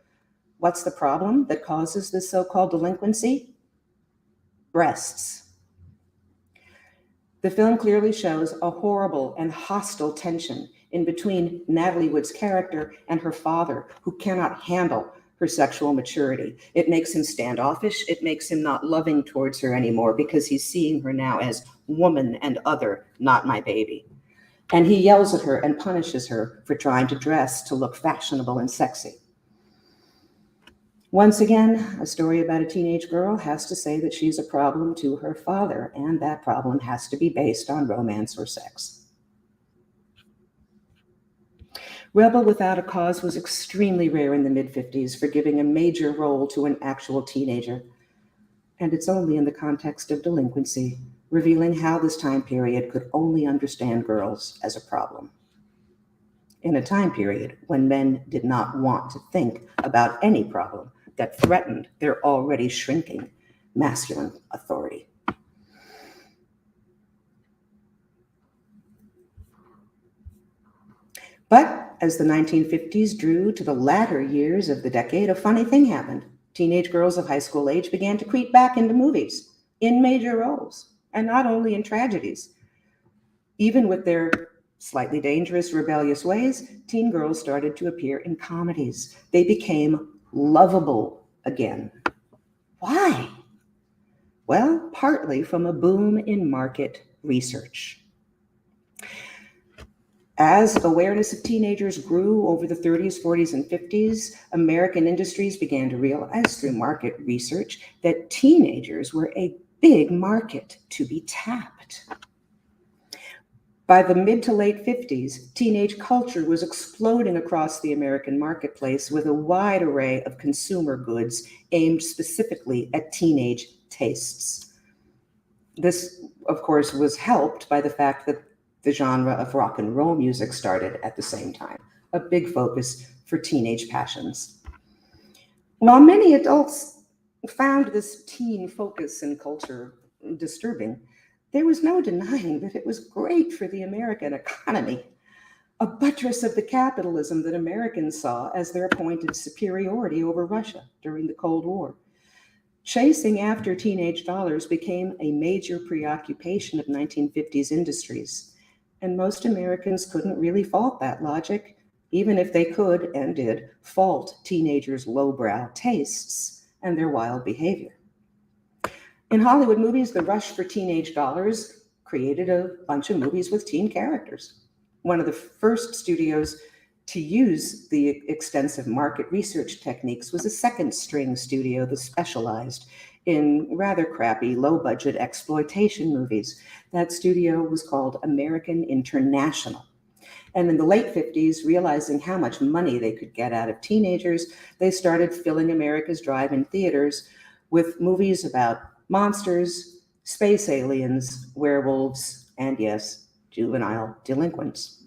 [SPEAKER 2] What's the problem that causes this so-called delinquency? Breasts. The film clearly shows a horrible and hostile tension in between Natalie Wood's character and her father, who cannot handle her sexual maturity. It makes him standoffish. It makes him not loving towards her anymore because he's seeing her now as woman and other, not my baby. And he yells at her and punishes her for trying to dress to look fashionable and sexy. Once again, a story about a teenage girl has to say that she's a problem to her father, and that problem has to be based on romance or sex. Rebel Without a Cause was extremely rare in the mid-50s for giving a major role to an actual teenager. And it's only in the context of delinquency, revealing how this time period could only understand girls as a problem. In a time period when men did not want to think about any problem that threatened their already shrinking masculine authority. But as the 1950s drew to the latter years of the decade, a funny thing happened. Teenage girls of high school age began to creep back into movies in major roles, and not only in tragedies. Even with their slightly dangerous, rebellious ways, teen girls started to appear in comedies. They became lovable again. Why? Well, partly from a boom in market research. As awareness of teenagers grew over the 30s, 40s, and 50s, American industries began to realize through market research that teenagers were a big market to be tapped. By the mid to late 50s, teenage culture was exploding across the American marketplace with a wide array of consumer goods aimed specifically at teenage tastes. This, of course, was helped by the fact that the genre of rock and roll music started at the same time, a big focus for teenage passions. While many adults found this teen focus in culture disturbing, there was no denying that it was great for the American economy, a buttress of the capitalism that Americans saw as their point of superiority over Russia during the Cold War. Chasing after teenage dollars became a major preoccupation of 1950s industries, and most Americans couldn't really fault that logic, even if they could and did fault teenagers' lowbrow tastes and their wild behavior. In Hollywood movies, the rush for teenage dollars created a bunch of movies with teen characters. One of the first studios to use the extensive market research techniques was a second string studio that specialized in rather crappy, low-budget exploitation movies. That studio was called American International. And in the late 50s, realizing how much money they could get out of teenagers, they started filling America's drive-in theaters with movies about monsters, space aliens, werewolves, and yes, juvenile delinquents.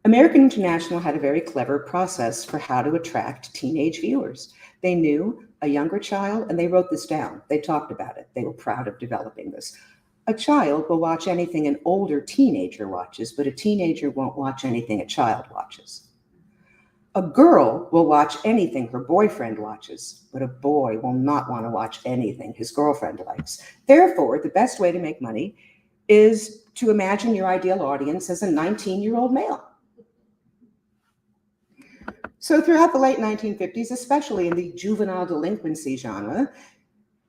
[SPEAKER 2] American International had a very clever process for how to attract teenage viewers. They knew a younger child, and they wrote this down. They talked about it. They were proud of developing this. A child will watch anything an older teenager watches, but a teenager won't watch anything a child watches. A girl will watch anything her boyfriend watches, but a boy will not want to watch anything his girlfriend likes. Therefore, the best way to make money is to imagine your ideal audience as a 19-year-old male. So throughout the late 1950s, especially in the juvenile delinquency genre,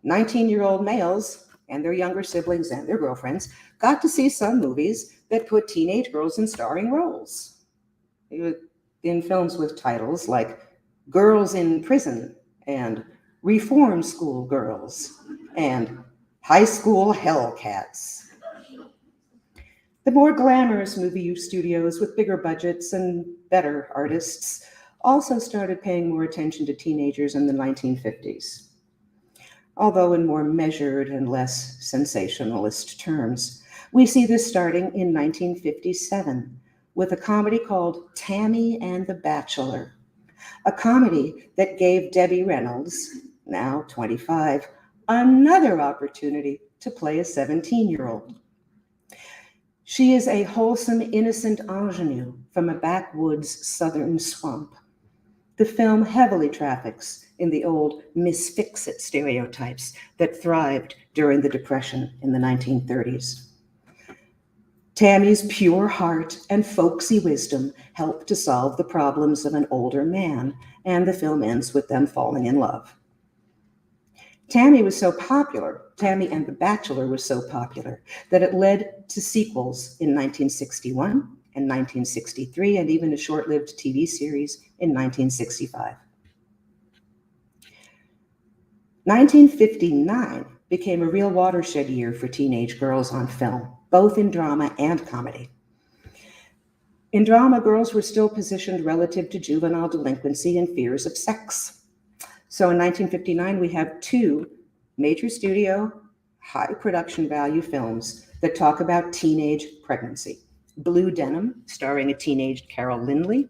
[SPEAKER 2] 19-year-old males and their younger siblings and their girlfriends got to see some movies that put teenage girls in starring roles. In films with titles like Girls in Prison and Reform School Girls and High School Hellcats. The more glamorous movie studios with bigger budgets and better artists also started paying more attention to teenagers in the 1950s, although in more measured and less sensationalist terms. We see this starting in 1957 with a comedy called Tammy and the Bachelor, a comedy that gave Debbie Reynolds, now 25, another opportunity to play a 17-year-old. She is a wholesome, innocent ingenue from a backwoods southern swamp. The film heavily traffics in the old Miss Fix-It stereotypes that thrived during the Depression in the 1930s. Tammy's pure heart and folksy wisdom help to solve the problems of an older man, and the film ends with them falling in love. Tammy and the Bachelor was so popular that it led to sequels in 1961 and 1963, and even a short-lived TV series in 1965. 1959 became a real watershed year for teenage girls on film, both in drama and comedy. In drama, girls were still positioned relative to juvenile delinquency and fears of sex. So in 1959, we have two major studio, high production value films that talk about teenage pregnancy. Blue Denim, starring a teenage Carol Lindley,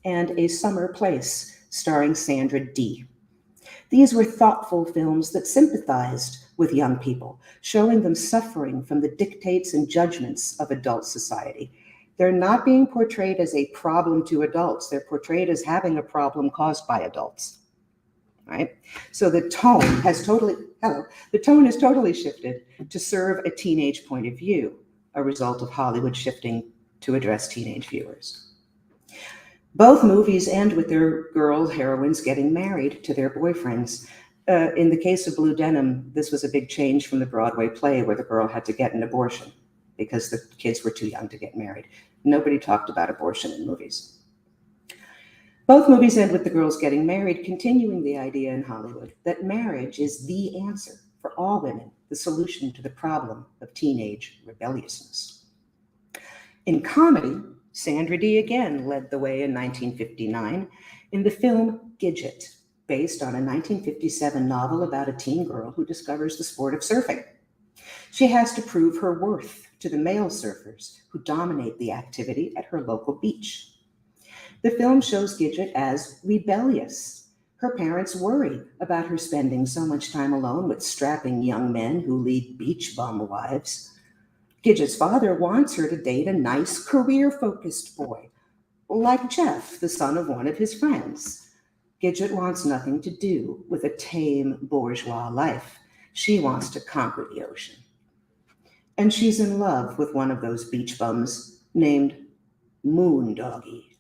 [SPEAKER 2] and A Summer Place, starring Sandra Dee. These were thoughtful films that sympathized with young people, showing them suffering from the dictates and judgments of adult society. They're not being portrayed as a problem to adults. They're portrayed as having a problem caused by adults. Right? So the tone has totally shifted to serve a teenage point of view, a result of Hollywood shifting to address teenage viewers. Both movies end with their girl heroines getting married to their boyfriends. In the case of Blue Denim, this was a big change from the Broadway play where the girl had to get an abortion because the kids were too young to get married. Nobody talked about abortion in movies. Both movies end with the girls getting married, continuing the idea in Hollywood that marriage is the answer for all women, the solution to the problem of teenage rebelliousness. In comedy, Sandra Dee again led the way in 1959 in the film Gidget, based on a 1957 novel about a teen girl who discovers the sport of surfing. She has to prove her worth to the male surfers who dominate the activity at her local beach. The film shows Gidget as rebellious. Her parents worry about her spending so much time alone with strapping young men who lead beach bum lives. Gidget's father wants her to date a nice, career-focused boy, like Jeff, the son of one of his friends. Gidget wants nothing to do with a tame bourgeois life. She wants to conquer the ocean. And she's in love with one of those beach bums named Moondoggie.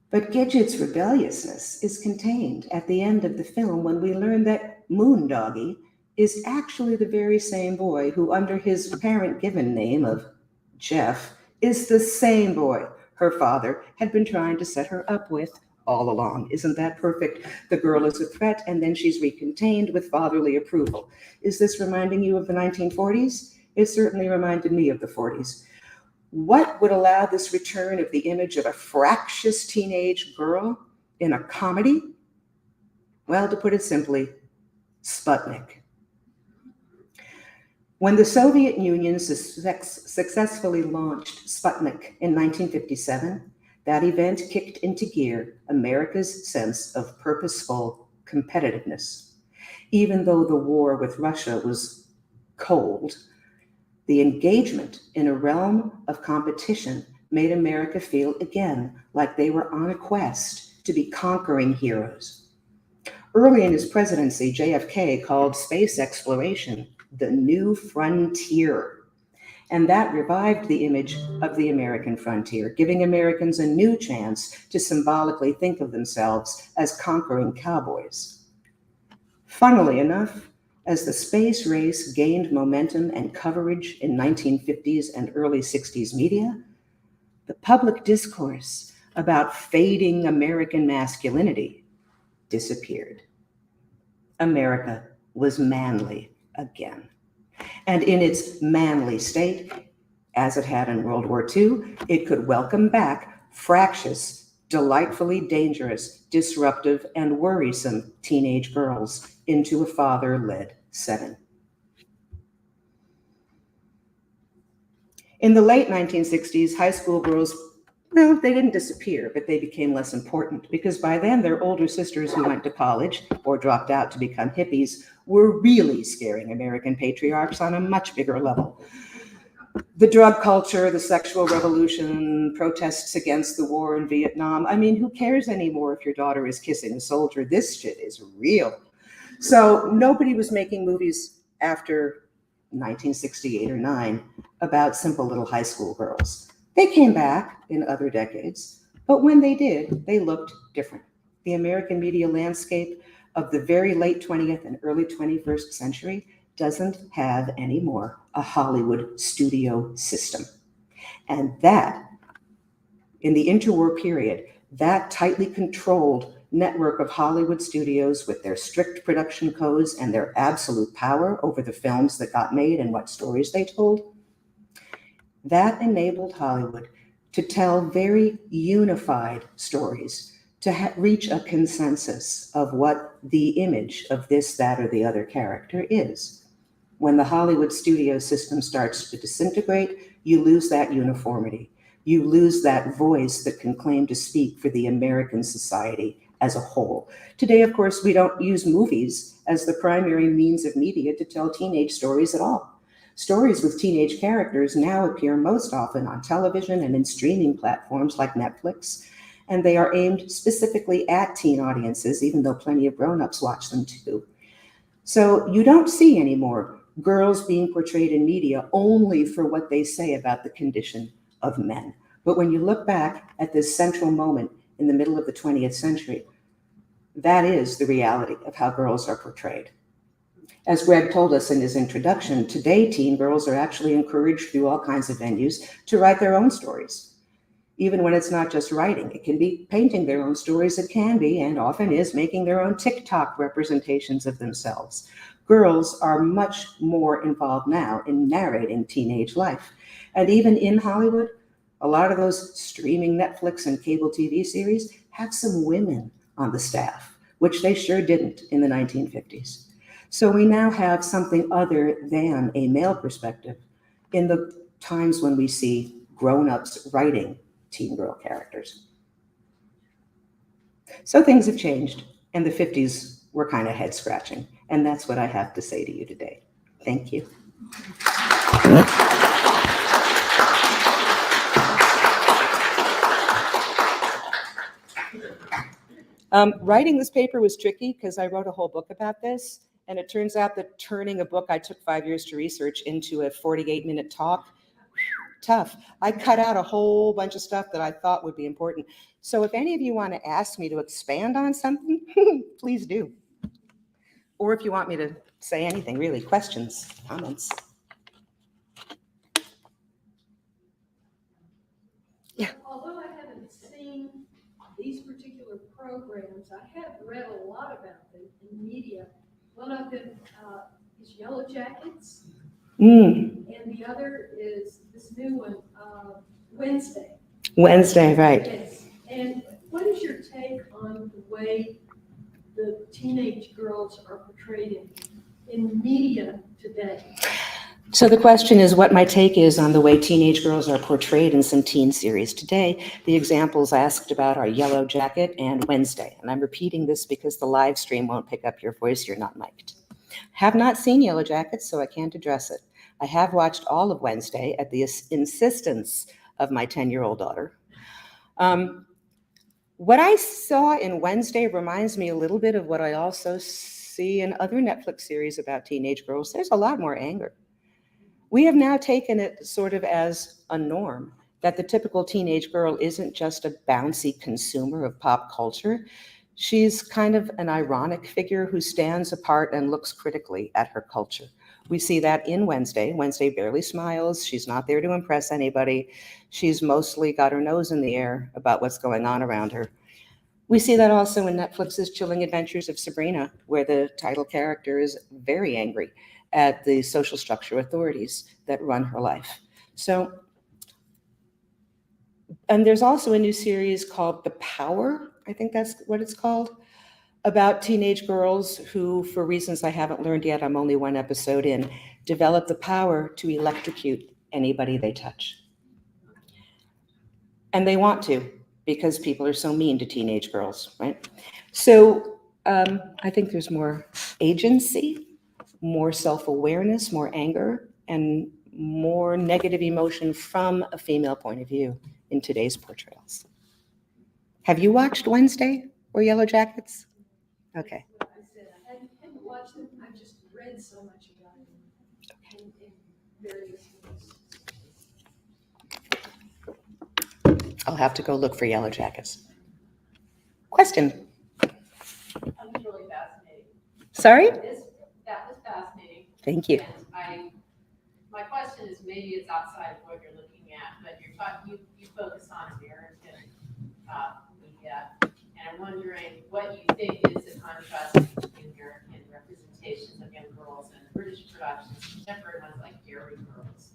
[SPEAKER 2] But Gidget's rebelliousness is contained at the end of the film when we learn that Moondoggie is actually the very same boy who, under his parent-given name of Jeff, is the same boy her father had been trying to set her up with all along. Isn't that perfect? The girl is a threat, and then she's recontained with fatherly approval. Is this reminding you of the 1940s? It certainly reminded me of the 40s. What would allow this return of the image of a fractious teenage girl in a comedy? Well, to put it simply, Sputnik. When the Soviet Union successfully launched Sputnik in 1957, that event kicked into gear America's sense of purposeful competitiveness. Even though the war with Russia was cold, the engagement in a realm of competition made America feel again like they were on a quest to be conquering heroes. Early in his presidency, JFK called space exploration the new frontier. And that revived the image of the American frontier, giving Americans a new chance to symbolically think of themselves as conquering cowboys. Funnily enough, as the space race gained momentum and coverage in 1950s and early 60s media, the public discourse about fading American masculinity disappeared. America was manly again. And in its manly state, as it had in World War II, it could welcome back fractious, delightfully dangerous, disruptive, and worrisome teenage girls into a father-led setting. In the late 1960s, high school girls, well, they didn't disappear, but they became less important because by then their older sisters who went to college or dropped out to become hippies were really scaring American patriarchs on a much bigger level. The drug culture, the sexual revolution, protests against the war in Vietnam. I mean, who cares anymore if your daughter is kissing a soldier? This shit is real. So nobody was making movies after 1968 or 9 about simple little high school girls. They came back in other decades, but when they did, they looked different. The American media landscape of the very late 20th and early 21st century doesn't have anymore a Hollywood studio system. And that, in the interwar period, that tightly controlled network of Hollywood studios with their strict production codes and their absolute power over the films that got made and what stories they told, that enabled Hollywood to tell very unified stories, to reach a consensus of what the image of this, that, or the other character is. When the Hollywood studio system starts to disintegrate, you lose that uniformity. You lose that voice that can claim to speak for the American society as a whole. Today, of course, we don't use movies as the primary means of media to tell teenage stories at all. Stories with teenage characters now appear most often on television and in streaming platforms like Netflix, and they are aimed specifically at teen audiences, even though plenty of grown-ups watch them too. So you don't see anymore girls being portrayed in media only for what they say about the condition of men. But when you look back at this central moment in the middle of the 20th century, that is the reality of how girls are portrayed. As Greg told us in his introduction, today teen girls are actually encouraged through all kinds of venues to write their own stories. Even when it's not just writing, it can be painting their own stories, it can be, and often is, making their own TikTok representations of themselves. Girls are much more involved now in narrating teenage life. And even in Hollywood, a lot of those streaming Netflix and cable TV series have some women on the staff, which they sure didn't in the 1950s. So we now have something other than a male perspective in the times when we see grown-ups writing teen girl characters. So things have changed, and the 50s were kind of head-scratching, and that's what I have to say to you today. Thank you. Writing this paper was tricky because I wrote a whole book about this, and it turns out that turning a book I took 5 years to research into a 48-minute talk, tough. I cut out a whole bunch of stuff that I thought would be important. So if any of you want to ask me to expand on something, please do. Or if you want me to say anything, really, questions, comments. Yeah.
[SPEAKER 3] Although I haven't seen these particular programs, I have read a lot about them in media. One of them is Yellow Jackets, and the other is this new one, Wednesday.
[SPEAKER 2] Wednesday, right.
[SPEAKER 3] Yes. And what is your take on the way the teenage girls are portrayed in media today?
[SPEAKER 2] So the question is what my take is on the way teenage girls are portrayed in some teen series today. The examples asked about are Yellow Jacket and Wednesday. And I'm repeating this because the live stream won't pick up your voice. You're not mic'd. Have not seen Yellow Jackets, so I can't address it. I have watched all of Wednesday at the insistence of my 10-year-old daughter. What I saw in Wednesday reminds me a little bit of what I also see in other Netflix series about teenage girls. There's a lot more anger. We have now taken it sort of as a norm that the typical teenage girl isn't just a bouncy consumer of pop culture. She's kind of an ironic figure who stands apart and looks critically at her culture. We see that in Wednesday. Wednesday barely smiles. She's not there to impress anybody. She's mostly got her nose in the air about what's going on around her. We see that also in Netflix's Chilling Adventures of Sabrina, where the title character is very angry at the social structure authorities that run her life. So, and there's also a new series called The Power, I think that's what it's called, about teenage girls who, for reasons I haven't learned yet, I'm only one episode in, develop the power to electrocute anybody they touch. And they want to, because people are so mean to teenage girls, right? So I think there's more agency, more self-awareness, more anger, and more negative emotion from a female point of view in today's portrayals. Have you watched Wednesday or Yellow Jackets? Okay.
[SPEAKER 3] What I said, I hadn't watched them, I've just read so much about it in various ways.
[SPEAKER 2] I'll have to go look for Yellow Jackets. Question?
[SPEAKER 4] That was really fascinating.
[SPEAKER 2] Sorry?
[SPEAKER 4] That was fascinating.
[SPEAKER 2] Thank you.
[SPEAKER 4] And my question is, maybe it's outside of what you're looking at, but you focus on American media, and I'm wondering what you think is the contrast between American representations of young girls and British productions, contemporary ones like Dairy Girls.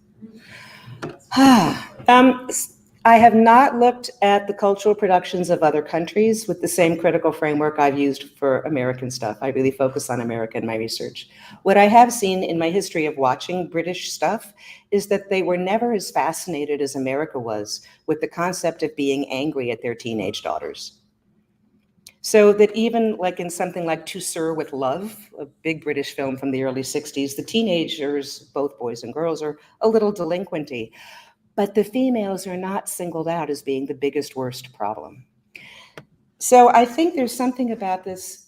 [SPEAKER 2] I have not looked at the cultural productions of other countries with the same critical framework I've used for American stuff. I really focus on America in my research. What I have seen in my history of watching British stuff is that they were never as fascinated as America was with the concept of being angry at their teenage daughters. So that even like in something like To Sir with Love, a big British film from the early 60s, the teenagers, both boys and girls, are a little delinquenty. But the females are not singled out as being the biggest, worst problem. So I think there's something about this.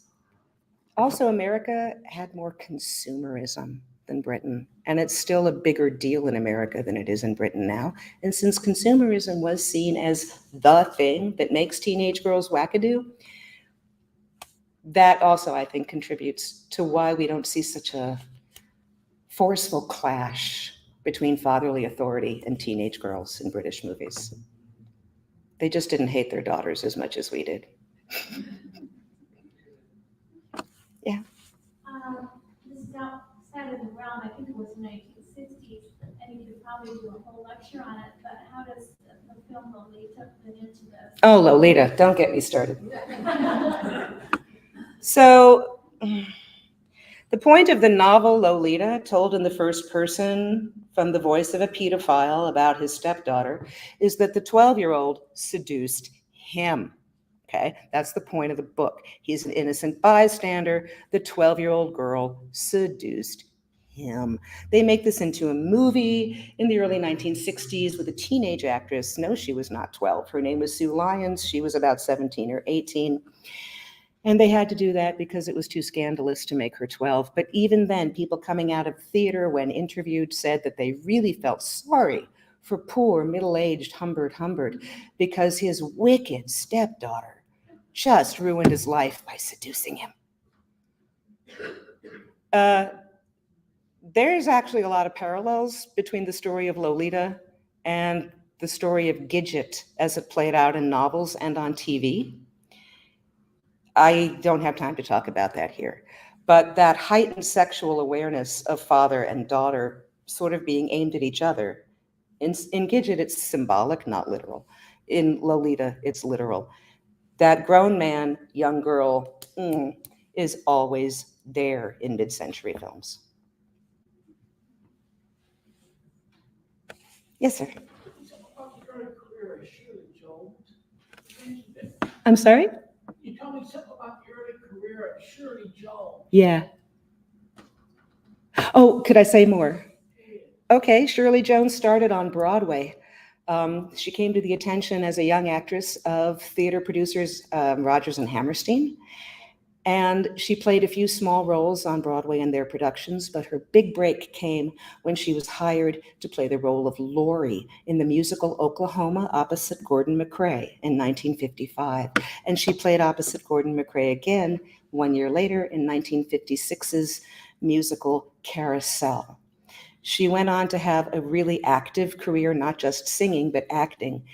[SPEAKER 2] Also, America had more consumerism than Britain, and it's still a bigger deal in America than it is in Britain now. And since consumerism was seen as the thing that makes teenage girls wackadoo, that also, I think, contributes to why we don't see such a forceful clash between fatherly authority and teenage girls in British movies. They just didn't hate their daughters as much as we did. Yeah.
[SPEAKER 5] This is outside of the realm, I think it was the 1960s, and you could probably do a whole lecture on it, but how does the film Lolita fit into this?
[SPEAKER 2] Oh, Lolita, don't get me started. So, the point of the novel Lolita, told in the first person from the voice of a pedophile about his stepdaughter, is that the 12-year-old seduced him. Okay, that's the point of the book. He's an innocent bystander. The 12-year-old girl seduced him. They make this into a movie in the early 1960s with a teenage actress. No, she was not 12. Her name was Sue Lyons. She was about 17 or 18. And they had to do that because it was too scandalous to make her 12. But even then, people coming out of theater when interviewed said that they really felt sorry for poor middle-aged Humbert because his wicked stepdaughter just ruined his life by seducing him. There's actually a lot of parallels between the story of Lolita and the story of Gidget as it played out in novels and on TV. I don't have time to talk about that here, but that heightened sexual awareness of father and daughter sort of being aimed at each other. In Gidget, it's symbolic, not literal. In Lolita, it's literal. That grown man, young girl is always there in mid-century films. Yes, sir. I'm sorry?
[SPEAKER 6] You told me something about the early career of Shirley Jones.
[SPEAKER 2] Yeah. Oh, could I say more? Okay, Shirley Jones started on Broadway. She came to the attention as a young actress of theater producers Rodgers and Hammerstein. And she played a few small roles on Broadway in their productions, but her big break came when she was hired to play the role of Laurie in the musical Oklahoma opposite Gordon MacRae in 1955. And she played opposite Gordon MacRae again 1 year later in 1956's musical Carousel. She went on to have a really active career, not just singing, but acting.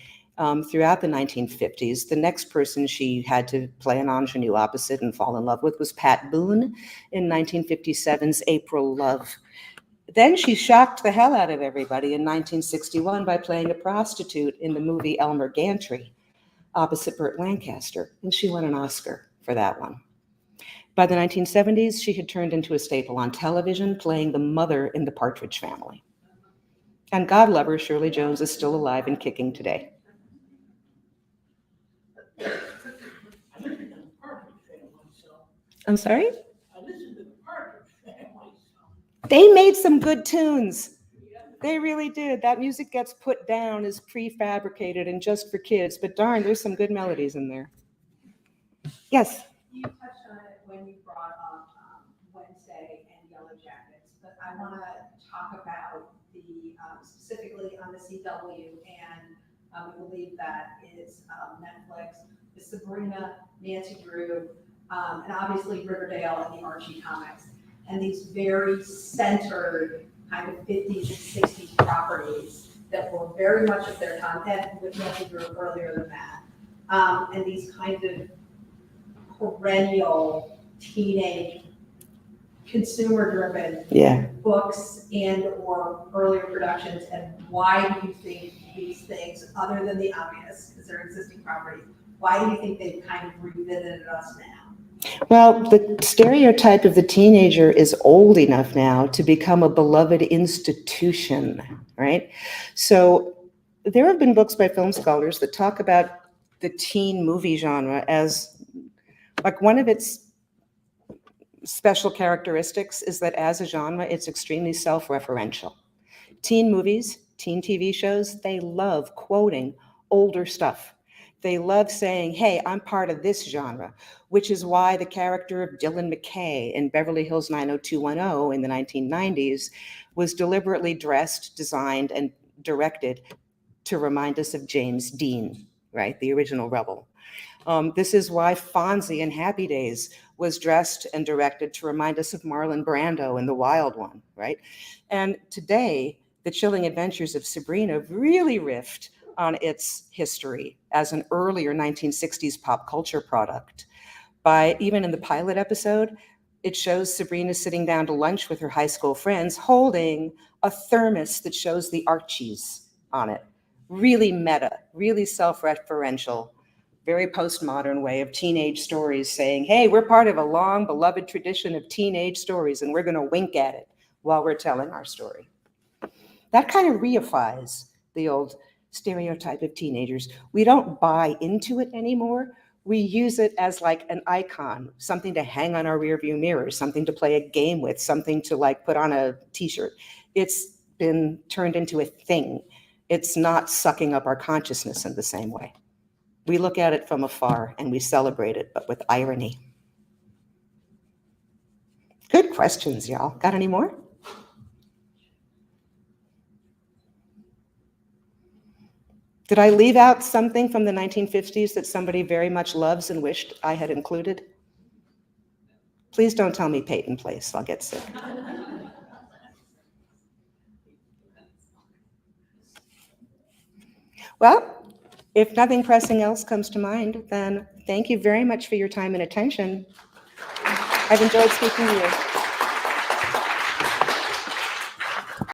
[SPEAKER 2] throughout the 1950s. The next person she had to play an ingenue opposite and fall in love with was Pat Boone in 1957's April Love. Then she shocked the hell out of everybody in 1961 by playing a prostitute in the movie Elmer Gantry opposite Burt Lancaster, and she won an Oscar for that one. By the 1970s, she had turned into a staple on television, playing the mother in The Partridge Family. And God love her, Shirley Jones is still alive and kicking today.
[SPEAKER 6] I listened to the Partridge Family myself.
[SPEAKER 2] I'm sorry?
[SPEAKER 6] I listened to the Partridge Family myself.
[SPEAKER 2] They made some good tunes. They really did. That music gets put down as prefabricated and just for kids, but darn, there's some good melodies in there. Yes?
[SPEAKER 7] You touched on it when you brought up Wednesday and Yellow Jackets, but I want to talk about the, specifically on the CW, and we believe that is Netflix, the Sabrina, Nancy Drew, and obviously Riverdale and the Archie comics, and these very centered kind of 50s and 60s properties that were very much of their time, and with Nancy Drew earlier than that, and these kind of perennial teenage consumer-driven books and or earlier productions, and why do you think these things, other than the obvious, because they're existing properties, why do you think they've kind of revisited us now?
[SPEAKER 2] Well, the stereotype of the teenager is old enough now to become a beloved institution, right? So there have been books by film scholars that talk about the teen movie genre as, like, one of its special characteristics is that as a genre, it's extremely self-referential. Teen movies, teen TV shows, they love quoting older stuff. They love saying, hey, I'm part of this genre, which is why the character of Dylan McKay in Beverly Hills 90210 in the 1990s was deliberately dressed, designed, and directed to remind us of James Dean, right, the original rebel. This is why Fonzie in Happy Days was dressed and directed to remind us of Marlon Brando in The Wild One, right? And today, The Chilling Adventures of Sabrina really riffed on its history as an earlier 1960s pop culture product. By even in the pilot episode, it shows Sabrina sitting down to lunch with her high school friends holding a thermos that shows the Archies on it. Really meta, really self-referential, very postmodern way of teenage stories saying, hey, we're part of a long beloved tradition of teenage stories and we're gonna wink at it while we're telling our story. That kind of reifies the old stereotype of teenagers. We don't buy into it anymore. We use it as like an icon, something to hang on our rearview mirror, something to play a game with, something to like put on a t-shirt. It's been turned into a thing. It's not sucking up our consciousness in the same way. We look at it from afar and we celebrate it, but with irony. Good questions, y'all. Got any more? Did I leave out something from the 1950s that somebody very much loves and wished I had included? Please don't tell me Peyton Place. I'll get sick. Well, if nothing pressing else comes to mind, then thank you very much for your time and attention. I've enjoyed speaking to you.